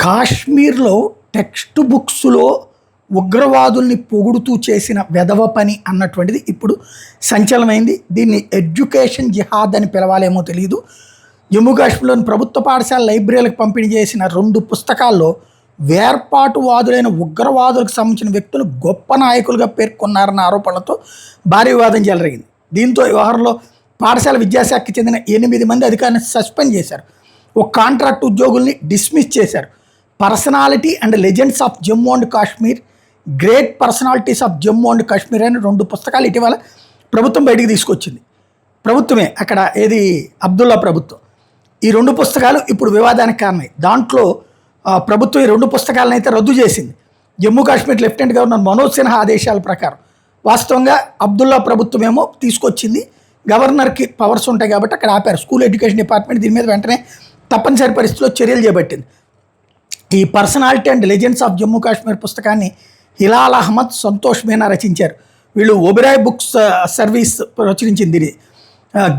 కాశ్మీర్లో టెక్స్ట్ బుక్స్లో ఉగ్రవాదుల్ని పొగుడుతూ చేసిన వెధవ పని అన్నటువంటిది ఇప్పుడు సంచలనమైంది. దీన్ని ఎడ్యుకేషన్ జిహాద్ అని పిలవాలేమో తెలియదు. జమ్మూ కాశ్మీర్లోని ప్రభుత్వ పాఠశాల లైబ్రరీలకు పంపిణీ చేసిన 2 పుస్తకాల్లో వేర్పాటువాదులైన ఉగ్రవాదులకు సంబంధించిన వ్యక్తులు గొప్ప నాయకులుగా పేర్కొన్నారన్న ఆరోపణలతో భారీ వివాదం చెలరేగింది. దీంతో వ్యవహారంలో పాఠశాల విద్యాశాఖకి చెందిన 8 మంది అధికారులను సస్పెండ్ చేశారు. ఒక కాంట్రాక్ట్ ఉద్యోగుల్ని డిస్మిస్ చేశారు. Personality and legends of Jammu and Kashmir, great personalities of Jammu and Kashmir అని 2 పుస్తకాలు ఇటీవల ప్రభుత్వం బయటికి తీసుకొచ్చింది. ప్రభుత్వమే అక్కడ ఏది అబ్దుల్లా ప్రభుత్వం. ఈ 2 పుస్తకాలు ఇప్పుడు వివాదానికి కారణమై దాంట్లో ప్రభుత్వం ఈ 2 పుస్తకాలను అయితే రద్దు చేసింది. జమ్మూ కాశ్మీర్ లెఫ్టినెంట్ గవర్నర్ మనోజ్ సిన్హా ఆదేశాల ప్రకారం. వాస్తవంగా అబ్దుల్లా ప్రభుత్వం ఏమో తీసుకొచ్చింది, గవర్నర్కి పవర్స్ ఉంటాయి కాబట్టి అక్కడ ఆపారు. స్కూల్ ఎడ్యుకేషన్ డిపార్ట్మెంట్ దీని మీద వెంటనే తప్పనిసరి పరిస్థితిలో చర్యలు చేపట్టింది. ఈ personality and legends of Jammu Kashmir పుస్తకాన్ని హిలాల్ అహ్మద్, సంతోష్ మీనా రచించారు. వీళ్ళు ఒబెరాయ్ బుక్స్ సర్వీస్ రచించింది. ఇది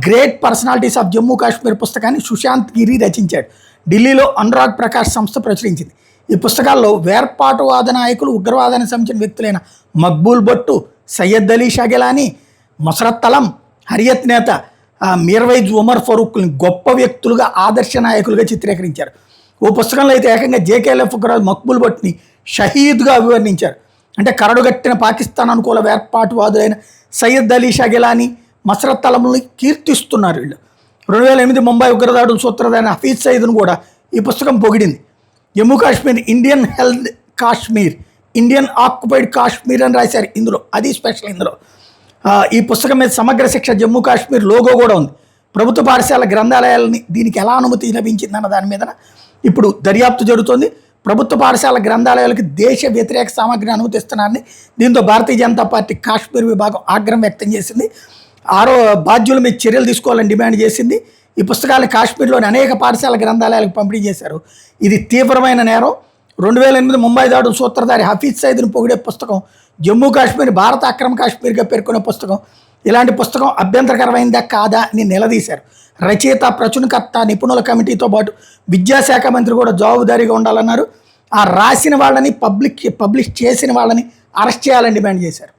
great personalities of Jammu Kashmir పుస్తకాన్ని సుశాంత్ గిరి రచించాడు. ఢిల్లీలో అనురాగ్ ప్రకాష్ సంస్థ ప్రచురించింది. ఈ పుస్తకాల్లో వేర్పాటువాద నాయకులు, ఉగ్రవాదానికి సంబంధించిన వ్యక్తులైన మక్బూల్ భట్టు, సయ్యద్ అలీ షాగిలానీ, మొసరత్ అలం, హరియత్ నేత మీర్వైజ్ ఉమర్ ఫరూక్ని గొప్ప వ్యక్తులుగా, ఆదర్శ నాయకులుగా చిత్రీకరించారు. ఓ పుస్తకంలో అయితే ఏకంగా జేకేఎల్ఎఫ్ ఉగ్రవాది మక్బూల్ భట్ని షహీద్గా అభివర్ణించారు. అంటే కరడుగట్టిన పాకిస్తాన్ అనుకూల వేర్పాటువాదులైన సయ్యద్ అలీ షాగిలానీ, మసరత్ అలంని కీర్తిస్తున్నారు వీళ్ళు. 2008 ముంబై ఉగ్రదాడుల సూత్రధారి హఫీజ్ సయీద్ను కూడా ఈ పుస్తకం పొగిడింది. Jammu Kashmir Indian held Kashmir, Indian occupied Kashmir అని రాశారు ఇందులో. అది స్పెషల్ ఇందులో. ఈ పుస్తకం మీద సమగ్ర శిక్ష జమ్మూ కాశ్మీర్ లోగో కూడా ఉంది. ప్రభుత్వ పాఠశాల గ్రంథాలయాలని దీనికి ఎలా అనుమతి లభించిందన్న దాని మీద ఇప్పుడు దర్యాప్తు జరుగుతోంది. ప్రభుత్వ పాఠశాల గ్రంథాలయాలకు దేశ వ్యతిరేక సామగ్రిని అనుమతిస్తున్నారని దీంతో భారతీయ జనతా పార్టీ కాశ్మీర్ విభాగం ఆగ్రహం వ్యక్తం చేసింది. బాధ్యుల మీద చర్యలు తీసుకోవాలని డిమాండ్ చేసింది. ఈ పుస్తకాలను కాశ్మీర్లోని అనేక పాఠశాల గ్రంథాలయాలకు పంపిణీ చేశారు. ఇది తీవ్రమైన నేరం. 2008 ముంబై దాడుల సూత్రధారి హఫీజ్ సయీద్ను పొగిడే పుస్తకం, జమ్మూ కాశ్మీర్ భారత అక్రమ కాశ్మీర్గా పేర్కొనే పుస్తకం, ఇలాంటి పుస్తకం అభ్యంతరకరమైందా కాదా అని నిలదీశారు. రచయిత, ప్రచురణకర్త, నిపుణుల కమిటీతో పాటు విద్యాశాఖ మంత్రి కూడా జవాబుదారీగా ఉండాలన్నారు. ఆ రాసిన వాళ్ళని, పబ్లిష్ చేసిన వాళ్ళని అరెస్ట్ చేయాలని డిమాండ్ చేశారు.